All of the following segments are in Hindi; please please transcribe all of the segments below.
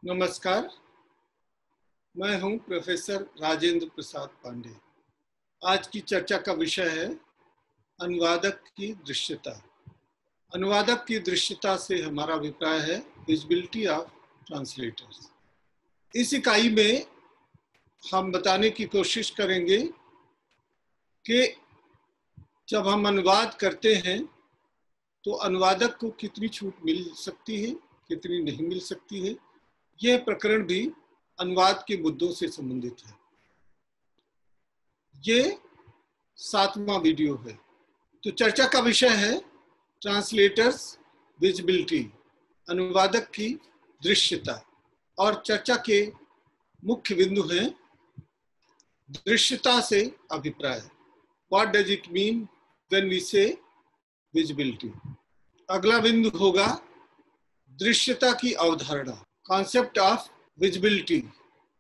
नमस्कार, मैं हूं प्रोफेसर राजेंद्र प्रसाद पांडे। आज की चर्चा का विषय है अनुवादक की दृश्यता। अनुवादक की दृश्यता से हमारा अभिप्राय है विजिबिलिटी ऑफ ट्रांसलेटर्स। इस इकाई में हम बताने की कोशिश करेंगे कि जब हम अनुवाद करते हैं तो अनुवादक को कितनी छूट मिल सकती है, कितनी नहीं मिल सकती है। यह प्रकरण भी अनुवाद के मुद्दों से संबंधित है। ये 7वां वीडियो है। तो चर्चा का विषय है ट्रांसलेटर्स विजिबिलिटी, अनुवादक की दृश्यता। और चर्चा के मुख्य बिंदु हैं दृश्यता से अभिप्राय। What does it mean when we say visibility. अगला बिंदु होगा दृश्यता की अवधारणा, कॉन्सेप्ट ऑफ विजिबिलिटी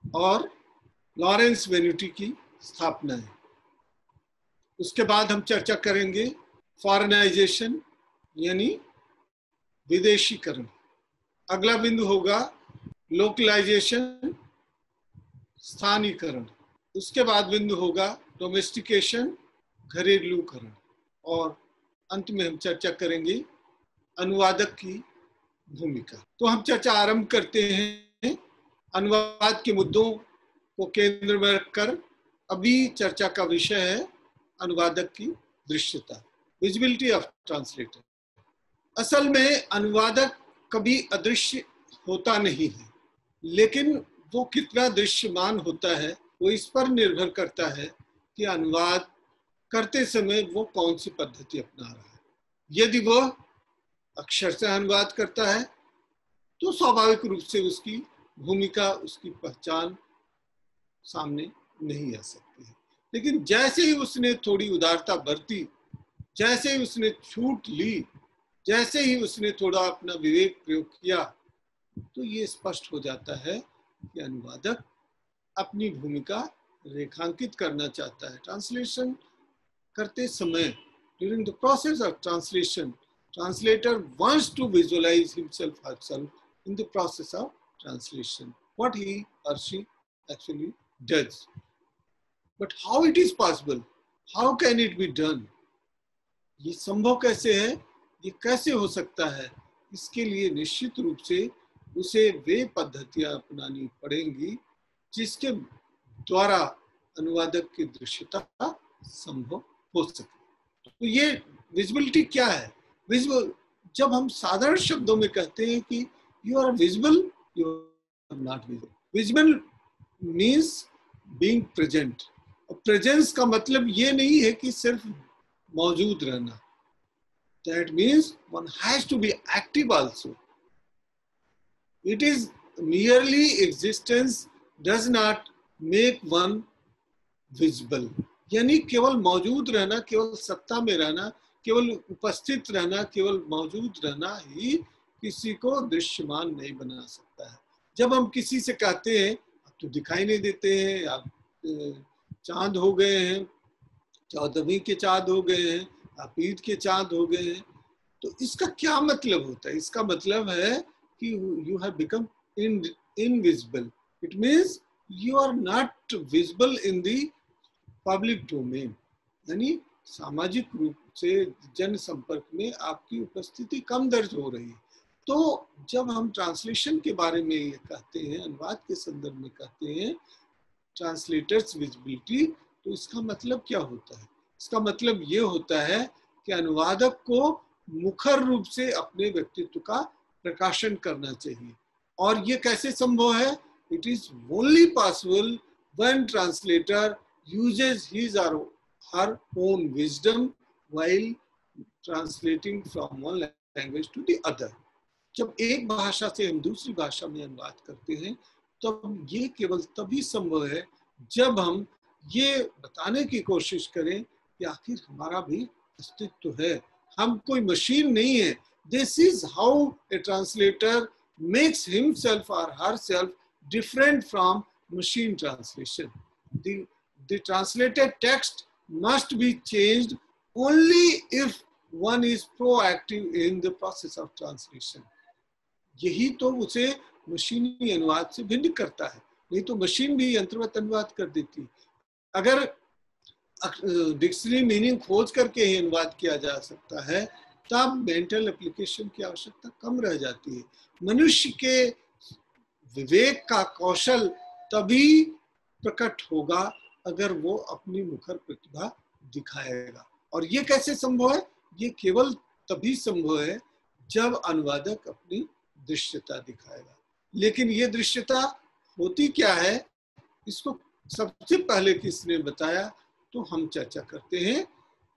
और लॉरेंस वेन्यूटी की स्थापना है। उसके बाद हम चर्चा करेंगे फॉरेनाइजेशन यानी विदेशीकरण। अगला बिंदु होगा लोकलाइजेशन, स्थानीयकरण। उसके बाद बिंदु होगा डोमेस्टिकेशन, घरेलूकरण। और अंत में हम चर्चा करेंगे अनुवादक की भूमिका। तो हम चर्चा आरंभ करते हैं अनुवाद के मुद्दों को केंद्र में रखकर। अभी चर्चा का विषय है अनुवादक की दृश्यता, विजिबिलिटी ऑफ ट्रांसलेटर। असल में अनुवादक कभी अदृश्य होता नहीं है, लेकिन वो कितना दृश्यमान होता है वो इस पर निर्भर करता है कि अनुवाद करते समय वो कौन सी पद्धति अपना रहा है। यदि वह अक्षरशः अनुवाद करता है तो स्वाभाविक रूप से उसकी भूमिका, उसकी पहचान सामने नहीं आ सकती है। लेकिन जैसे ही उसने थोड़ी उदारता बरती, जैसे ही उसने छूट ली, जैसे ही उसने थोड़ा अपना विवेक प्रयोग किया, तो ये स्पष्ट हो जाता है कि अनुवादक अपनी भूमिका रेखांकित करना चाहता है। ट्रांसलेशन करते समय, during the process of translation, translator wants to visualize himself or herself in the process of translation, what he or she actually does. But how it is possible? How can it be done? ये संभव कैसे है, ये कैसे हो सकता है? इसके लिए निश्चित रूप से उसे वे पद्धतियां अपनानी पड़ेंगी जिसके द्वारा अनुवादक की दृश्यता संभव हो सके। तो ये विजिबिलिटी क्या है? विजिबल, जब हम साधारण शब्दों में कहते हैं कि you are visible, you are not visible. Visible means being present. और प्रेजेंस का मतलब ये नहीं है कि सिर्फ मौजूद रहना। That means one has to be active also. It is merely existence does not make one visible। यानी केवल मौजूद रहना, केवल सत्ता में रहना, केवल उपस्थित रहना, केवल मौजूद रहना ही किसी को दृश्यमान नहीं बना सकता है। जब हम किसी से कहते हैं आप तो दिखाई नहीं देते हैं, आप चांद हो गए हैं, 14वीं के चांद हो गए हैं, आप ईद के चांद हो गए हैं, तो इसका क्या मतलब होता है? इसका मतलब है कि you have become invisible. It means you are not visible in the public domain. यानी सामाजिक रूप से जन संपर्क में आपकी उपस्थिति कम दर्ज हो रही है। तो जब हम ट्रांसलेशन के बारे में ये कहते हैं, अनुवाद के संदर्भ में कहते हैं ट्रांसलेटर्स विजिबिलिटी, तो इसका मतलब क्या होता है? इसका मतलब ये होता है कि अनुवादक को मुखर रूप से अपने व्यक्तित्व का प्रकाशन करना चाहिए। और ये कैसे संभव है? It is only possible when translator uses his or her own wisdom while translating from one language to the other। जब एक भाषा से हम दूसरी भाषा में अनुवाद करते हैं तब ये केवल तभी संभव है जब हम ये बताने की कोशिश करें कि आखिर हमारा भी अस्तित्व है, हम कोई मशीन नहीं है। This is how a translator makes himself or herself different from machine translation। The translated text must be changed only if one is proactive in the process of translation। यही तो उसे मशीनी अनुवाद से भिन्न करता है। नहीं तो मशीन भी यंत्रवत अनुवाद कर देती है। अगर डिक्शनरी मीनिंग खोज करके ही अनुवाद किया जा सकता है तब मेंटल एप्लीकेशन की आवश्यकता कम रह जाती है। मनुष्य के विवेक का कौशल तभी प्रकट होगा अगर वो अपनी मुखर प्रतिभा दिखाएगा। और ये कैसे संभव है? ये केवल तभी संभव है जब अनुवादक अपनी दृश्यता दिखाएगा। लेकिन ये दृश्यता होती क्या है, इसको सबसे पहले किसने बताया? तो हम चर्चा करते हैं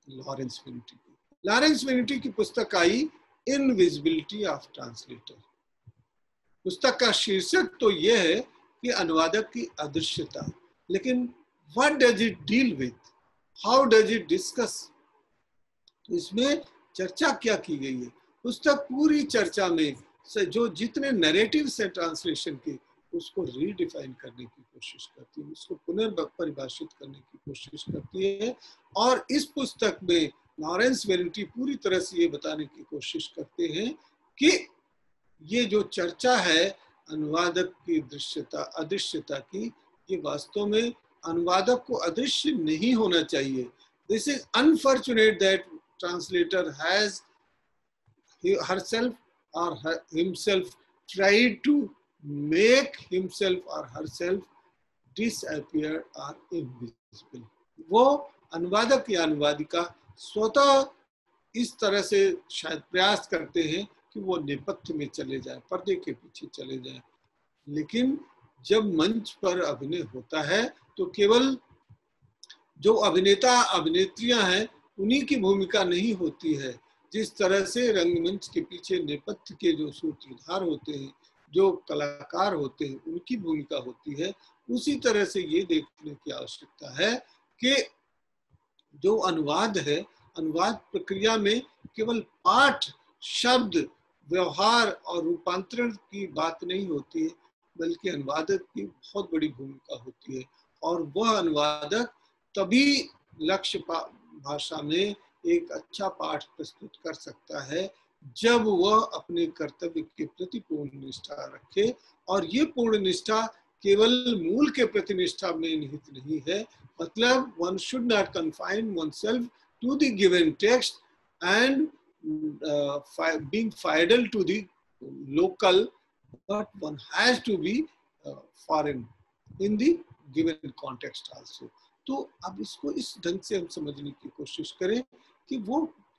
लॉरेंस विनिटी की। लॉरेंस विनिटी की पुस्तक आई इनविजिबिलिटी ऑफ ट्रांसलेटर। पुस्तक का शीर्षक तो यह है कि अनुवादक की अदृश्यता, लेकिन what does it deal with, how does it discuss? तो इसमें चर्चा क्या की गई है? पुस्तक पूरी चर्चा में जो जितने नैरेटिव्स है ट्रांसलेशन के, उसको रीडिफाइन करने की कोशिश करती है, उसको पुनर्परिभाषित करने की कोशिश करती है। और इस पुस्तक में लॉरेंस विनिटी पूरी तरह से ये बताने की कोशिश करते हैं कि ये जो चर्चा है अनुवादक की दृश्यता अदृश्यता की, ये वास्तव में अनुवादक को अदृश्य नहीं होना चाहिए। This is unfortunate that translator has herself or himself tried to make himself or herself disappear or invisible। वो अनुवादक या अनुवादिका स्वतः इस तरह से शायद प्रयास करते हैं कि वो नेपथ्य में चले जाए, पर्दे के पीछे चले जाए। लेकिन जब मंच पर अभिनय होता है तो केवल जो अभिनेता अभिनेत्रियां हैं उन्हीं की भूमिका नहीं होती है। जिस तरह से रंगमंच के पीछे नेपथ्य के जो सूत्रधार होते हैं, जो कलाकार होते हैं, उनकी भूमिका होती है। उसी तरह से ये देखने की आवश्यकता है कि जो अनुवाद है, अनुवाद प्रक्रिया में केवल पाठ, शब्द, व्यवहार और रूपांतरण की बात नहीं होती है, बल्कि अनुवादक की बहुत बड़ी भूमिका होती है। और वह अनुवादक तभी लक्ष्य भाषा में एक अच्छा पाठ प्रस्तुत कर सकता है जब वह अपने कर्तव्य के प्रति पूर्ण निष्ठा रखे। और ये पूर्ण निष्ठा केवल मूल के प्रति निष्ठा में निहित नहीं है। मतलब one should not confine oneself to the given text and being fidel to the local, but one has to be foreign in the given context also। तो अब इसको इस ढंग से हम समझने की कोशिश करें कि वो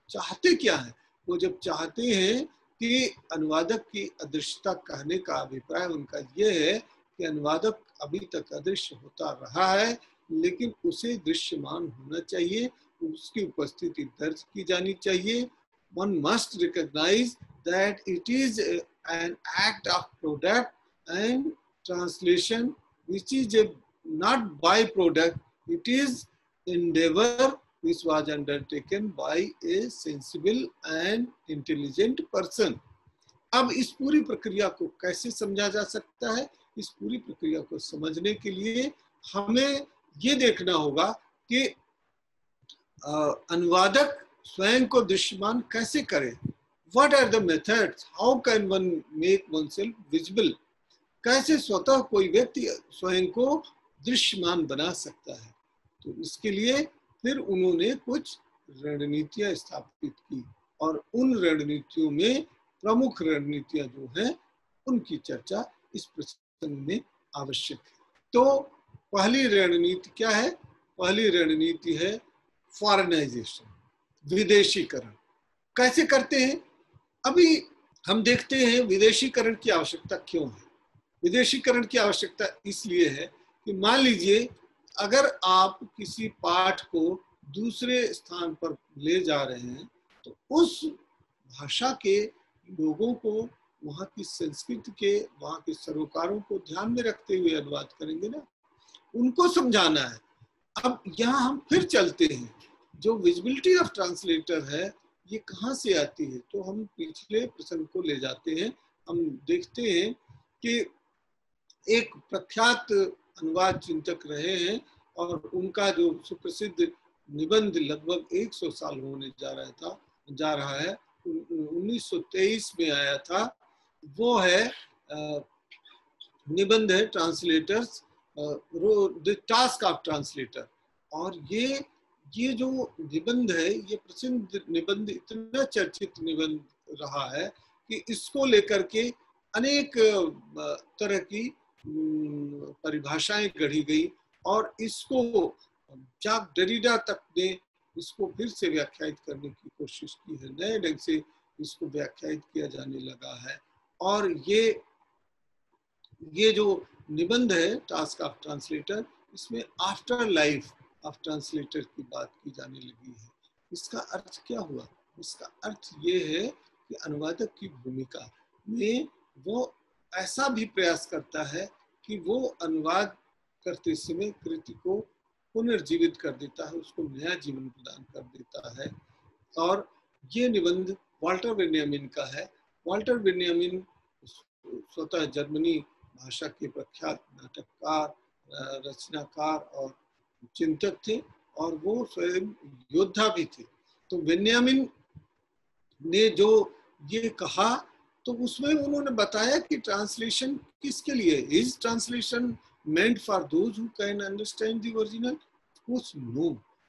चाहते क्या है। वो जब चाहते हैं कि अनुवादक की अदृश्यता कहने का अभिप्राय उनका ये है कि अनुवादक अभी तक अदृश्य होता रहा है, लेकिन उसे दृश्यमान होना चाहिए, उसकी उपस्थिति दर्ज की जानी चाहिए। One must recognize that it is an act of product and translation which is not byproduct, it is endeavor which was undertaken by a sensible and intelligent person। अब इस पूरी प्रक्रिया को कैसे समझा जा सकता है? इस पूरी प्रक्रिया को समझने के लिए हमें ये देखना होगा कि अनुवादक स्वयं को दृश्यमान कैसे करे। What are the methods? How can one make oneself visible? कैसे स्वतः कोई व्यक्ति स्वयं को दृश्यमान बना सकता है? तो इसके लिए फिर उन्होंने कुछ रणनीतियां स्थापित की और उन रणनीतियों में प्रमुख रणनीतियां जो हैं उनकी चर्चा इस प्रसंग में आवश्यक है। तो पहली रणनीति क्या है? पहली रणनीति है फॉरेनाइजेशन, विदेशीकरण। कैसे करते हैं? अभी हम देखते हैं विदेशीकरण की आवश्यकता क्यों है। विदेशीकरण की आवश्यकता इसलिए है कि मान लीजिए अगर आप किसी पाठ को दूसरे स्थान पर ले जा रहे हैं तो उस भाषा के लोगों को, वहाँ की संस्कृति के, वहाँ के सरोकारों को ध्यान में रखते हुए अनुवाद करेंगे ना, उनको समझाना है। अब यहाँ हम फिर चलते हैं, जो विजिबिलिटी ऑफ ट्रांसलेटर है ये कहाँ से आती है? तो हम पिछले प्रसंग को ले जाते हैं। हम देखते हैं कि एक प्रख्यात अनुवाद चिंतक रहे हैं और उनका जो सुप्रसिद्ध निबंध लगभग 100 साल होने जा रहा है, 1923 में आया था। वो है निबंध है translators, the task of translator. और ये जो निबंध है, ये प्रसिद्ध निबंध, इतना चर्चित निबंध रहा है कि इसको लेकर के अनेक तरह की परिभाषाएं गढ़ी गई, और इसको जैक डेरिडा तक ने इसको फिर से व्याख्यायित करने की कोशिश की है, नए ढंग से इसको व्याख्यायित किया जाने लगा है। और ये जो निबंध है टास्क ऑफ ट्रांसलेटर, इसमें आफ्टर लाइफ ऑफ ट्रांसलेटर की बात की जाने लगी है। इसका अर्थ क्या हुआ? इसका अर्थ ये है कि अनुवादक की भूमिका में वो ऐसा भी प्रयास करता है कि वो अनुवाद करते समय कृति को पुनर्जीवित कर देता है, उसको नया जीवन प्रदान कर देता है। और ये निबंध वाल्टर बेन्यामिन का है। वाल्टर बेन्यामिन स्वतः जर्मनी भाषा के प्रख्यात नाटककार, रचनाकार और चिंतक थे, और वो स्वयं योद्धा भी थे। तो बेन्यामिन ने जो ये कहा, तो उसमें उन्होंने बताया कि ट्रांसलेशन किसके लिए? Is translation meant for those who can understand the original? Of no.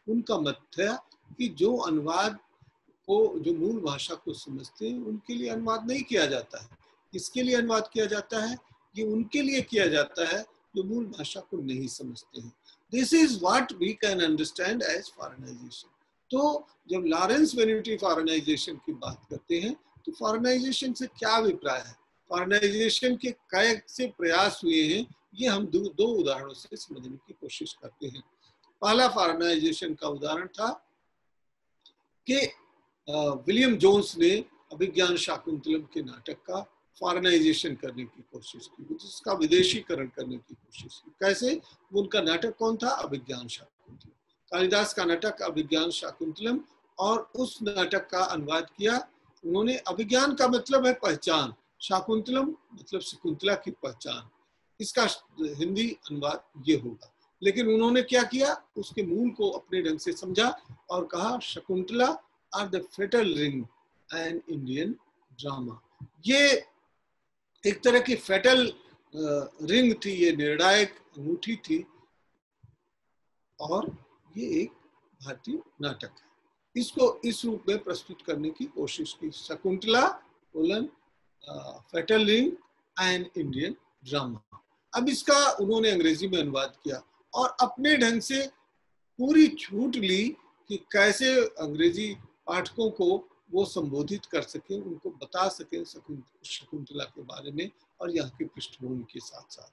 उनका मत था कि जो अनुवाद को, जो मूल भाषा को समझते हैं, उनके लिए अनुवाद नहीं किया जाता है। किसके लिए अनुवाद किया जाता है? ये उनके लिए किया जाता है जो मूल भाषा को नहीं समझते हैं। This is what we can understand as foreignization. तो जब लॉरेंस वेनिटी फॉरेनाइजेशन की बात करते हैं, तो फॉरेनाइजेशन से क्या अभिप्राय है, फॉरेनाइजेशन के कैसे प्रयास हुए हैं, ये हम दो उदाहरणों से समझने की कोशिश करते हैं। पहला फॉरेनाइजेशन का उदाहरण था कि विलियम जोन्स ने अभिज्ञान शाकुंतलम के नाटक का फॉरेनाइजेशन करने की कोशिश की, जिसका विदेशीकरण करने की कोशिश की। कैसे? उनका नाटक कौन था? अभिज्ञान शाकुंतलम। कालिदास का नाटक अभिज्ञान शाकुंतलम, और उस नाटक का अनुवाद किया उन्होंने। अभिज्ञान का मतलब है पहचान, शाकुंतलम मतलब शकुंतला की पहचान, इसका हिंदी अनुवाद ये होगा। लेकिन उन्होंने क्या किया, उसके मूल को अपने ढंग से समझा और कहा Shakuntala or the fatal ring an Indian drama. ये एक तरह की फेटल रिंग थी, ये निर्णायक अंगूठी थी, और ये एक भारतीय नाटक है। इसको इस रूप में प्रस्तुत करने की कोशिश की, Shakuntala colon fatal ring an Indian drama. अब इसका उन्होंने अंग्रेजी में अनुवाद किया और अपने ढंग से पूरी छूट ली कि कैसे अंग्रेजी पाठकों को वो संबोधित कर सके, उनको बता सके शकुंतला के बारे में और यहाँ की पृष्ठभूमि के साथ साथ।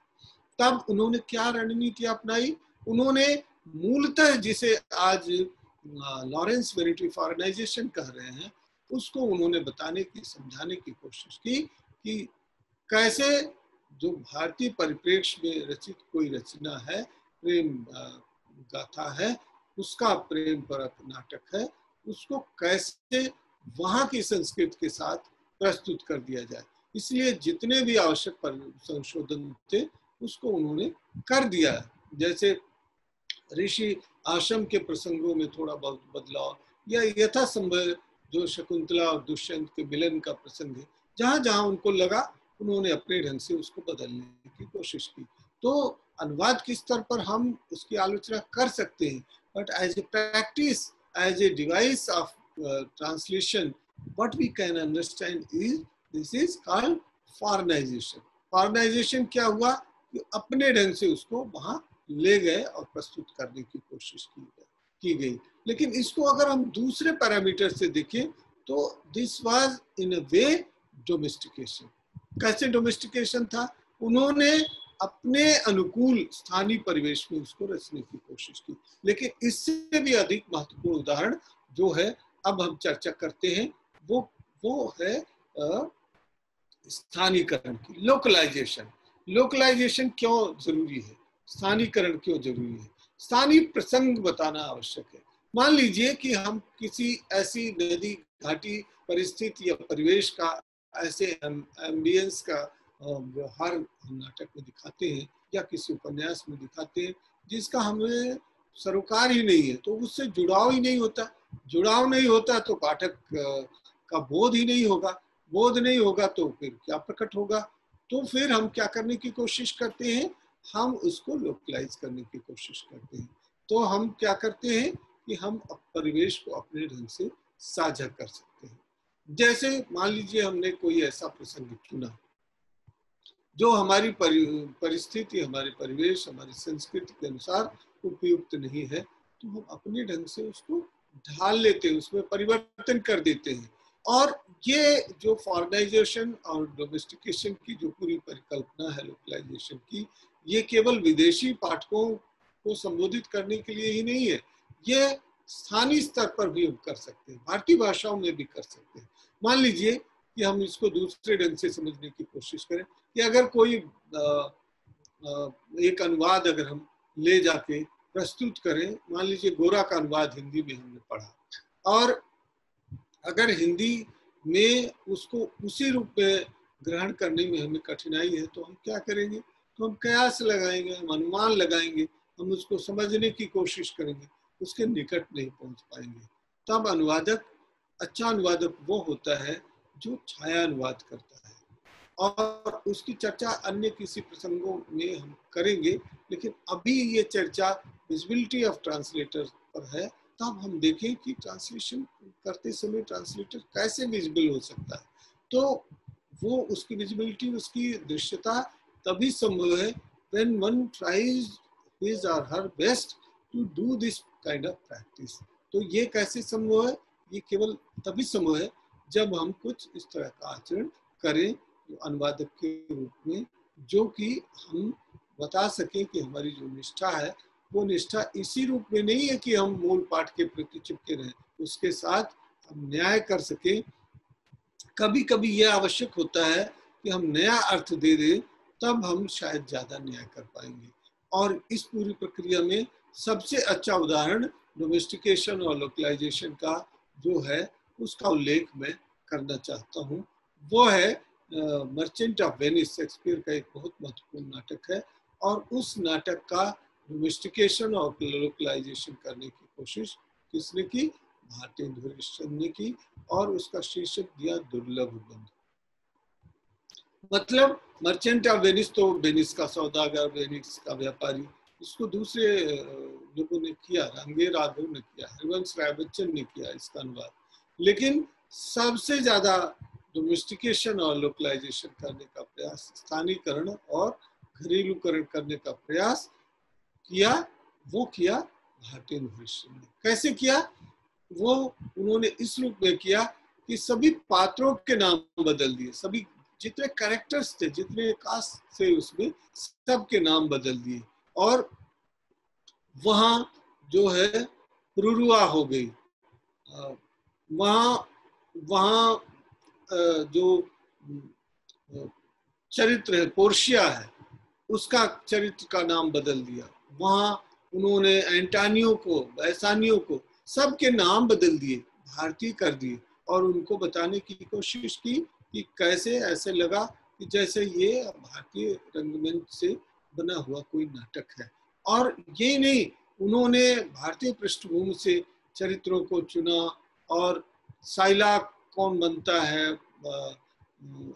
तब उन्होंने क्या रणनीति अपनाई? उन्होंने मूलतः जिसे आज लॉरेंस वेनिटी फॉरेनाइजेशन कह रहे हैं, उसको उन्होंने बताने की, समझाने की कोशिश की कि कैसे जो भारतीय परिप्रेक्ष्य में रचित कोई रचना है, प्रेम गाथा है, उसका प्रेम परक नाटक है, उसको कैसे वहाँ की संस्कृति के साथ प्रस्तुत कर दिया जाए। इसलिए जितने भी आवश्यक संशोधन थे उसको उन्होंने कर दिया। जैसे ऋषि आश्रम के प्रसंगों में थोड़ा बहुत बदलाव, या यथासंभव जो शकुंतला और दुष्यंत के मिलन का प्रसंग है, जहाँ जहाँ उनको लगा उन्होंने अपने ढंग से उसको बदलने की कोशिश की। तो अनुवाद के स्तर पर हम उसकी आलोचना कर सकते हैं, but as a practice, as a device of translation, what we can understand is this is called foreignization. Foreignization क्या हुआ कि अपने ढंग से उसको वहां ले गए और प्रस्तुत करने की कोशिश की गई। लेकिन इसको अगर हम दूसरे पैरामीटर से देखें तो this was in a way domestication. कैसे डोमेस्टिकेशन था? उन्होंने अपने अनुकूल स्थानीय परिवेश में उसको रचने की कोशिश की। लेकिन इससे भी अधिक महत्वपूर्ण उदाहरण जो है अब हम चर्चा करते हैं, वो है स्थानीयकरण की, लोकलाइजेशन। लोकलाइजेशन क्यों जरूरी है? स्थानीयकरण क्यों जरूरी है? स्थानीय प्रसंग बताना आवश्यक है। मान लीजिए कि हम किसी ऐसी नदी घाटी परिस्थिति या परिवेश का, ऐसे एम्बियंस का व्यवहार नाटक में दिखाते हैं या किसी उपन्यास में दिखाते हैं जिसका हमें सरोकार ही नहीं है, तो उससे जुड़ाव ही नहीं होता। जुड़ाव नहीं होता तो पाठक का बोध ही नहीं होगा। बोध नहीं होगा तो फिर क्या प्रकट होगा? तो फिर हम क्या करने की कोशिश करते हैं, हम उसको लोकलाइज करने की कोशिश करते हैं। तो हम क्या करते हैं कि हम परिवेश को अपने ढंग से साझा कर सकते हैं। जैसे मान लीजिए हमने कोई ऐसा प्रसंग चुना जो हमारी परिस्थिति, हमारे परिवेश, हमारी संस्कृति के अनुसार उपयुक्त नहीं है, तो हम अपने ढंग से उसको ढाल लेते हैं, उसमें परिवर्तन कर देते हैं। और ये जो फॉरेनाइजेशन और डोमेस्टिकेशन की जो पूरी परिकल्पना है लोकलाइजेशन की, ये केवल विदेशी पाठकों को संबोधित करने के लिए ही नहीं है, ये स्थानीय स्तर पर भी हम कर सकते हैं, भारतीय भाषाओं में भी कर सकते हैं। मान लीजिए कि हम इसको दूसरे ढंग से समझने की कोशिश करें कि अगर कोई एक अनुवाद अगर हम ले जाके प्रस्तुत करें, मान लीजिए गोरा का अनुवाद हिंदी में हमने पढ़ा, और अगर हिंदी में उसको उसी रूप में ग्रहण करने में हमें कठिनाई है, तो हम क्या करेंगे, तो हम कयास लगाएंगे, हम अनुमान लगाएंगे, हम उसको समझने की कोशिश करेंगे, उसके निकट नहीं पहुंच पाएंगे। तब अनुवादक, अच्छा अनुवादक वो होता है जो छाया अनुवाद करता है, और उसकी चर्चा अन्य किसी प्रसंगों में हम करेंगे। लेकिन अभी ये चर्चा विजिबिलिटी ऑफ ट्रांसलेटर पर है। तब हम देखें कि ट्रांसलेशन करते समय ट्रांसलेटर कैसे विजिबल हो सकता है। तो वो उसकी विजिबिलिटी, उसकी दृश्यता तभी संभव है when one tries his or her best to do this kind of practice। तो ये कैसे संभव है, ये केवल तभी संभव है जब हम कुछ इस तरह का आचरण करें अनुवादक के रूप में, जो कि हम बता सकें कि हमारी जो निष्ठा है वो निष्ठा इसी रूप में नहीं है कि हम मूल पाठ के प्रति चिपके रहें, उसके साथ हम न्याय कर सकें। कभी कभी यह आवश्यक होता है कि हम नया अर्थ दे दें, तब हम शायद ज्यादा न्याय कर पाएंगे। और इस पूरी प्रक्रिया में सबसे अच्छा उदाहरण डोमेस्टिकेशन और लोकलाइजेशन का जो है उसका उल्लेख मैं करना चाहता हूँ। वो है मर्चेंट ऑफ वेनिस, शेक्सपियर का एक बहुत महत्वपूर्ण नाटक है, और उस नाटक का डोमेस्टिकेशन और लोकलाइजेशन करने की कोशिश किसने की, भारतेंदु हरिश्चंद्र ने की, और उसका शीर्षक दिया दुर्लभ बंधु। मतलब मर्चेंट ऑफ वेनिस तो वेनिस का सौदागर, वेनिस का व्यापारी, इसको दूसरे लोगों ने किया, रणवीर राघव ने किया, हरिवंश राय बच्चन ने किया इसका अनुवाद। लेकिन सबसे ज्यादा डोमेस्टिकेशन और लोकलाइजेशन करने का प्रयास, स्थानीयकरण और घरेलूकरण करने का प्रयास किया, वो किया भारतेंदु हरिश्चंद्र ने। कैसे किया, वो उन्होंने इस रूप में किया कि सभी पात्रों के नाम बदल दिए, सभी जितने कैरेक्टर्स थे, जितने कास्ट थे उसमें सबके नाम बदल दिए, और वहां जो है पुरुरुआ हो गई, वहां जो चरित्र है पोर्शिया है, उसका चरित्र का नाम बदल दिया। वहां उन्होंने एंटानियो को, बैसानियो को, सबके नाम बदल दिए, भारतीय कर दिए, और उनको बताने की कोशिश की कि कैसे ऐसे लगा कि जैसे ये भारतीय रंगमंच से बना हुआ कोई नाटक है। और ये नहीं, उन्होंने भारतीय पृष्ठभूमि से चरित्रों को चुना, और साइलाक कौन बनता है,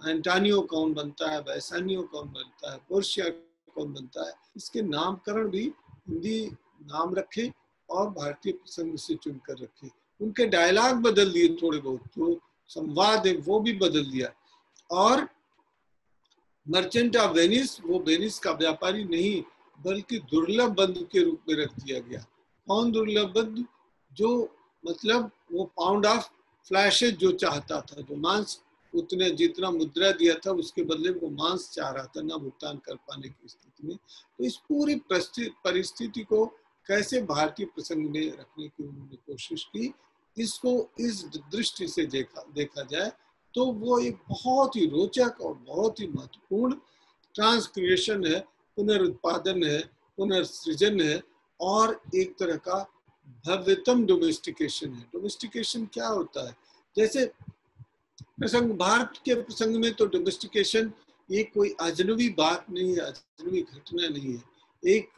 एंटानियो कौन बनता है, बैसानियो कौन बनता है, पोर्शिया कौन बनता है, इसके नामकरण भी हिंदी नाम रखे और भारतीय प्रसंग से चुनकर रखे। उनके डायलॉग बदल दिए, थोड़े बहुत जो संवाद है वो भी बदल दिया। और मर्चेंट ऑफ वेनिस, वो वेनिस का व्यापारी नहीं बल्कि दुर्लभ बंधु के रूप में रख दिया गया। कौन दुर्लभ बंधु, जो मतलब वो पाउंड ऑफ फ्लैशेज जो चाहता था, जो मांस, उतने जितना मुद्रा दिया था उसके बदले वो मांस चाह रहा था, ना भुगतान कर पाने की स्थिति में। तो इस पूरी परिस्थिति को कैसे भारतीय प्रसंग में रखने की उन्होंने कोशिश की, इसको इस दृष्टि से देखा जाए तो वो एक बहुत ही रोचक और बहुत ही महत्वपूर्ण ट्रांसक्रिएशन है, पुनरुत्पादन है, पुनर्सृजन है, और एक तरह का भव्यतम डोमेस्टिकेशन है। डोमेस्टिकेशन क्या होता है, जैसे प्रसंग, भारत के प्रसंग में तो डोमेस्टिकेशन ये कोई अजनबी बात नहीं है, अजनबी घटना नहीं है। एक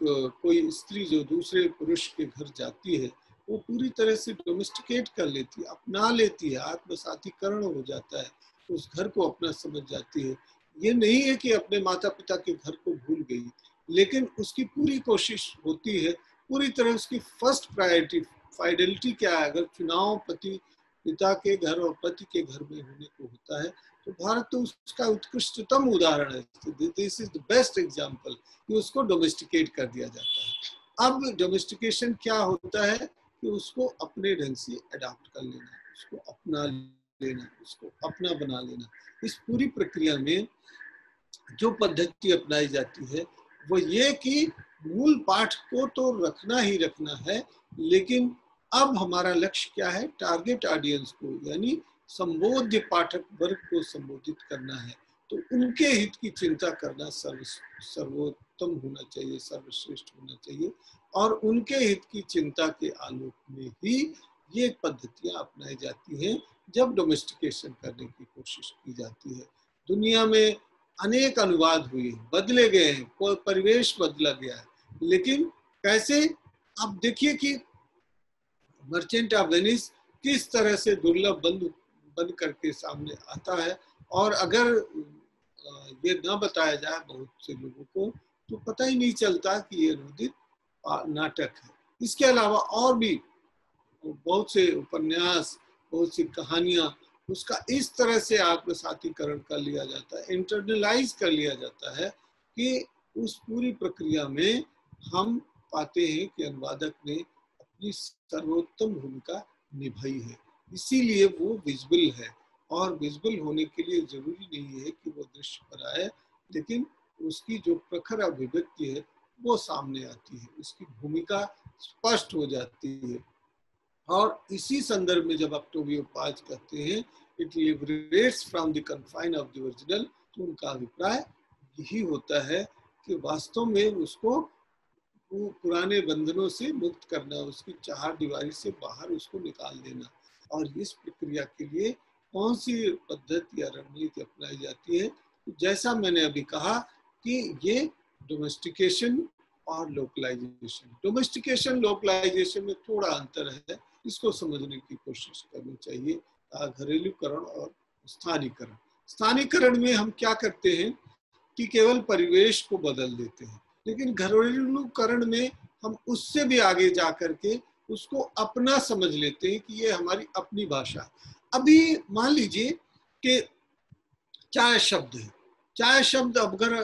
कोई स्त्री जो दूसरे पुरुष के घर जाती है, वो पूरी तरह से डोमेस्टिकेट कर लेती है, अपना लेती है, आत्मसातीकरण हो जाता है, उस घर को अपना समझ जाती है। ये नहीं है कि अपने माता पिता के घर को भूल गई, लेकिन उसकी पूरी कोशिश होती है, पूरी तरह उसकी फर्स्ट प्रायोरिटी फाइडेलिटी क्या है। अगर चुनाव पति पिता के घर और पति के घर में होने को होता है तो भारत तो उसका उत्कृष्टतम उदाहरण है। This is the best example कि उसको डोमेस्टिकेट कर दिया जाता है। अब डोमेस्टिकेशन क्या होता है कि उसको अपने ढंग से अडॉप्ट कर लेना, उसको अपना लेना, उसको अपना बना लेना। इस पूरी प्रक्रिया में जो पद्धति अपनाई जाती है वो ये कि मूल पाठ को तो रखना ही रखना है, लेकिन अब हमारा लक्ष्य क्या है, टारगेट ऑडियंस को यानी संबोध्य पाठक वर्ग को संबोधित करना है। तो उनके हित की चिंता करना सर्वोत्तम होना चाहिए, सर्वश्रेष्ठ होना चाहिए, और उनके हित की चिंता के आलोक में ही ये पद्धतियां अपनाई जाती हैं जब डोमेस्टिकेशन करने की कोशिश की जाती है। दुनिया में अनेक अनुवाद हुए, बदले गए हैं, कोई परिवेश बदला गया है, लेकिन कैसे, आप देखिए कि मर्चेंट ऑफ वेनिस किस तरह से दुर्लभ बन करके सामने आता है। और अगर ये ना बताया जाए बहुत से लोगों को तो पता ही नहीं चलता कि ये अनुदित नाटक है। इसके अलावा और भी बहुत से उपन्यास, बहुत सी कहानियां, उसका इस तरह से आत्मसातीकरण कर लिया जाता है, इंटरनलाइज कर लिया जाता है कि उस पूरी प्रक्रिया में हम पाते हैं कि अनुवादक ने अपनी सर्वोत्तम भूमिका निभाई है। इसीलिए वो विजिबल है, और विजिबल होने के लिए जरूरी नहीं है कि वो दृश्य पर आए, लेकिन उसकी जो प्रखर अभिव्यक्ति है वो सामने आती है, उसकी भूमिका स्पष्ट हो जाती है। और इसी संदर्भ में जब ऑक्टेवियो पाज कहते हैं it liberates from the confine of the original, तो उनका अभिप्राय यही होता है कि वास्तव में उसको वो पुराने बंधनों से मुक्त करना, उसकी चार दीवारी से बाहर उसको निकाल देना। और इस प्रक्रिया के लिए कौन सी पद्धति या रणनीति अपनाई जाती है, तो जैसा मैंने अभी कहा कि ये डोमेस्टिकेशन और लोकलाइजेशन, डोमेस्टिकेशन लोकलाइजेशन में थोड़ा अंतर है, इसको समझने की कोशिश करनी चाहिए। घरेलूकरण और स्थानीकरण, स्थानीकरण में हम क्या करते हैं कि केवल परिवेश को बदल देते हैं, लेकिन घरेलूकरण में हम उससे भी आगे जा करके उसको अपना समझ लेते हैं कि ये हमारी अपनी भाषा। अभी मान लीजिए कि चाय शब्द है, चाय शब्द अगर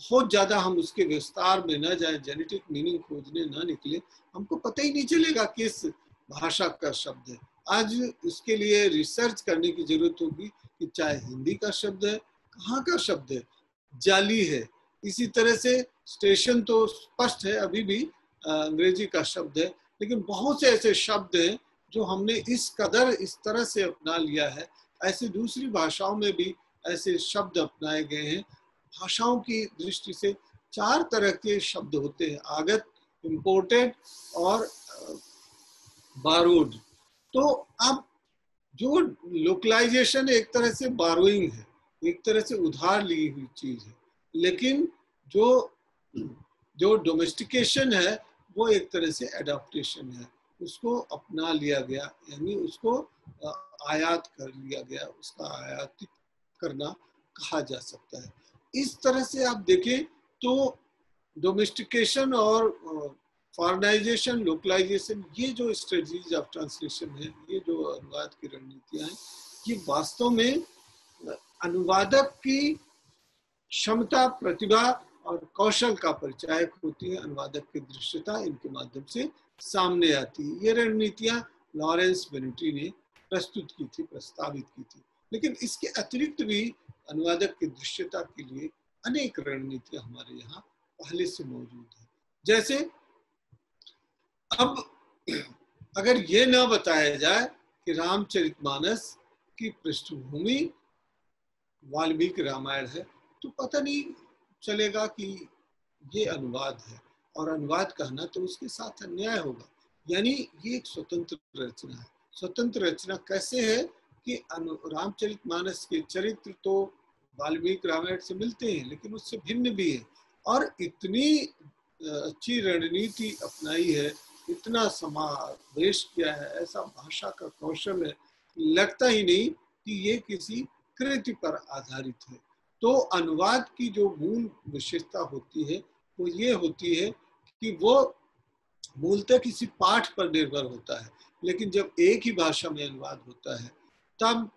बहुत ज्यादा हम उसके विस्तार में न जाए, जेनेटिक मीनिंग खोजने ना निकले, हमको पता ही नहीं चलेगा किस भाषा का शब्द है। आज इसके लिए रिसर्च करने की जरूरत होगी कि चाहे हिंदी का शब्द है, कहाँ का शब्द है, जाली है। इसी तरह से स्टेशन तो स्पष्ट है, अभी भी अंग्रेजी का शब्द है, लेकिन बहुत से ऐसे शब्द हैं जो हमने इस कदर इस तरह से अपना लिया है। ऐसे दूसरी भाषाओं में भी ऐसे शब्द अपनाए गए हैं। भाषाओं की दृष्टि से चार तरह के शब्द होते हैं, आगत, इम्पोर्टेड और बारोड। तो अब जो लोकलाइजेशन एक तरह से बारोइंग है, एक तरह से उधार ली हुई चीज है, लेकिन जो डोमेस्टिकेशन है वो एक तरह से एडाप्टेशन है, उसको अपना लिया गया, यानी उसको आयात कर लिया गया, उसका आयातित करना कहा जा सकता है। इस तरह से आप देखें तो डोमेस्टिकेशन और फॉरेनाइजेशन, लोकलाइजेशन, ये जो स्ट्रेटजीज ऑफ ट्रांसलेशन है, ये जो अनुवाद की रणनीतियां हैं, ये वास्तव में अनुवादक की क्षमता, प्रतिभा और कौशल का परिचायक होती है। अनुवादक की दृश्यता इनके माध्यम से सामने आती है। ये रणनीतियां लॉरेंस बेनेटी ने प्रस्तुत की थी, प्रस्तावित की थी, लेकिन इसके अतिरिक्त भी अनुवादक की दृश्यता के लिए अनेक रणनीतियां हमारे यहाँ पहले से मौजूद है। जैसे अब अगर ये ना बताया जाए कि रामचरितमानस की पृष्ठभूमि वाल्मीकि रामायण है, तो पता नहीं चलेगा कि ये अनुवाद है, और अनुवाद कहना तो उसके साथ अन्याय होगा। यानी ये एक स्वतंत्र रचना है। स्वतंत्र रचना कैसे है कि रामचरितमानस के चरित्र तो वाल्मीकि रामायण से मिलते हैं, लेकिन उससे भिन्न भी है, और इतनी अच्छी रणनीति अपनाई है, इतना समावेश किया है, ऐसा भाषा का कौशल है, लगता ही नहीं कि ये किसी कृति पर आधारित है। तो अनुवाद की जो मूल विशेषता होती है वो ये होती है कि वो मूलतः किसी पाठ पर निर्भर होता है, लेकिन जब एक ही भाषा में अनुवाद होता है तब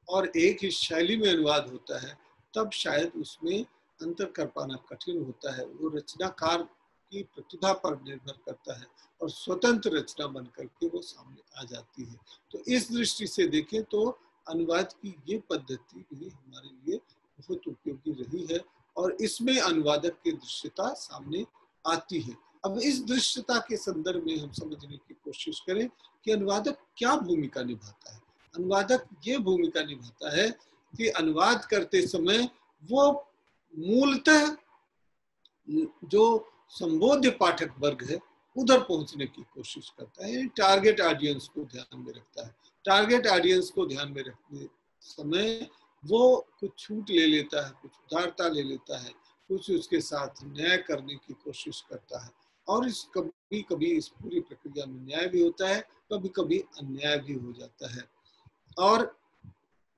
और एक ही शैली में अनुवाद होता है तब शायद उसमें अंतर कर पाना कठिन होता है। वो रचनाकार की प्रतिभा पर निर्भर करता है और स्वतंत्र रचना बन करके वो सामने आ जाती है। तो इस दृष्टि से देखें तो अनुवाद की ये पद्धति भी हमारे लिए बहुत उपयोगी रही है और इसमें अनुवादक की दृश्यता सामने आती है। अब इस दृश्यता के संदर्भ में हम समझने की कोशिश करें कि अनुवादक क्या भूमिका निभाता है। अनुवादक ये भूमिका निभाता है कि अनुवाद करते समय वो मूलतः जो संबोध्य पाठक वर्ग है उधर पहुंचने की कोशिश करता है, टारगेट ऑडियंस को ध्यान में रखता है। टारगेट ऑडियंस को ध्यान में रखने समय वो कुछ छूट ले लेता है, कुछ उदारता ले लेता है, कुछ उसके साथ न्याय करने की कोशिश करता है और इस कभी कभी इस पूरी प्रक्रिया में न्याय भी होता है, कभी कभी अन्याय भी हो जाता है। और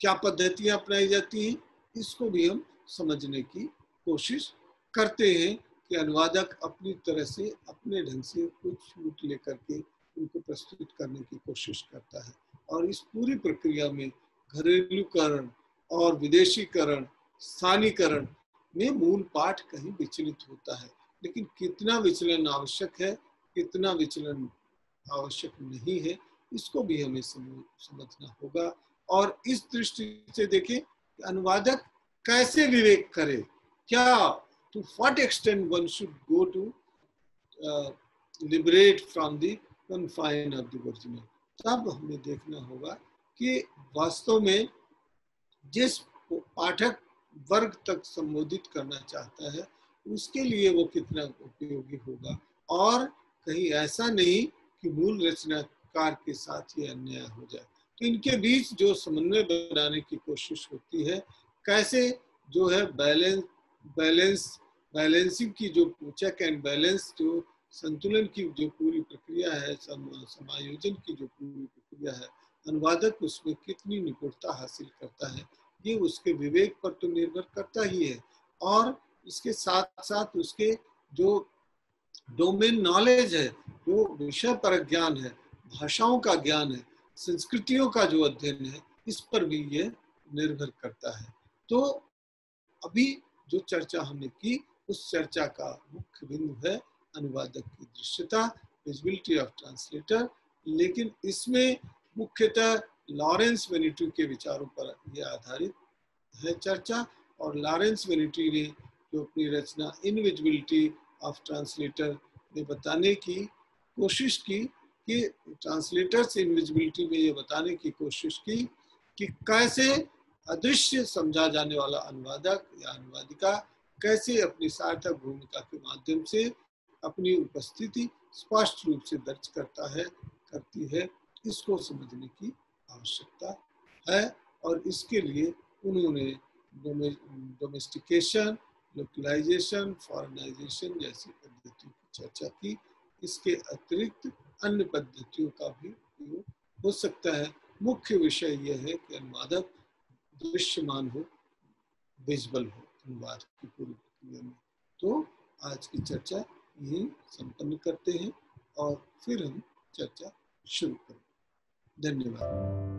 क्या पद्धतियां अपनाई जाती हैं इसको भी हम समझने की कोशिश करते हैं कि अनुवादक अपनी तरह से अपने ढंग से कुछ छूट लेकर के उनको प्रस्तुत करने की कोशिश करता है। और इस पूरी प्रक्रिया में घरेलूकरण और विदेशीकरण, स्थानीकरण में मूल पाठ कहीं विचलित होता है, लेकिन कितना विचलन आवश्यक है, कितना विचलन आवश्यक नहीं है, इसको भी हमें समझना होगा। और इस दृष्टि से देखें कि अनुवादक कैसे विवेक करे, क्या to what extent one should go to liberate from the confine of the original। तब हमें देखना होगा कि वास्तव में जिस पाठक वर्ग तक संबोधित करना चाहता है उसके लिए वो कितना उपयोगी होगा और कहीं ऐसा नहीं कि मूल रचनाकार के साथ ये अन्याय हो जाए। तो इनके बीच जो समन्वय बनाने की कोशिश होती है, कैसे जो है बैलेंसिंग की जो चेक एंड बैलेंस, जो संतुलन की जो पूरी प्रक्रिया है, समायोजन की जो पूरी प्रक्रिया है, अनुवादक उसमें कितनी निपुणता हासिल करता है ये उसके विवेक पर तो निर्भर करता ही है और इसके साथ साथ उसके जो डोमेन नॉलेज है, जो विषय पर ज्ञान है, भाषाओं का ज्ञान है, संस्कृतियों का जो अध्ययन है, इस पर भी ये निर्भर करता है। तो अभी जो चर्चा हमने की उस चर्चा का मुख्य बिंदु है अनुवादक की दृश्यता, विजिबिलिटी ऑफ ट्रांसलेटर, लेकिन इसमें मुख्यतः लॉरेंस वेनिटी के विचारों पर यह आधारित है चर्चा। और लॉरेंस वेनिटी ने जो अपनी रचना इनविजिबिलिटी ऑफ ट्रांसलेटर में बताने की कोशिश की कि ट्रांसलेटर्स इनविजिबिलिटी में ये बताने की कोशिश की कि कैसे अदृश्य समझा जाने वाला अनुवादक या अनुवादिका कैसे अपनी सार्थक भूमिका के माध्यम से अपनी उपस्थिति स्पष्ट रूप से दर्ज करती है, इसको समझने की आवश्यकता है। और इसके लिए उन्होंने डोमेस्टिकेशन, लोकलाइजेशन, फॉरेनाइजेशन जैसी पद्धतियों की चर्चा की। इसके अतिरिक्त अन्य पद्धतियों का भी उपयोग हो सकता है। मुख्य विषय यह है कि अनुवादक दृश्यमान हो, विजुअल हो अनुवाद की पूरी प्रक्रिया में। तो आज की चर्चा यही संपन्न करते हैं और फिर हम चर्चा शुरू करें। धन्यवाद।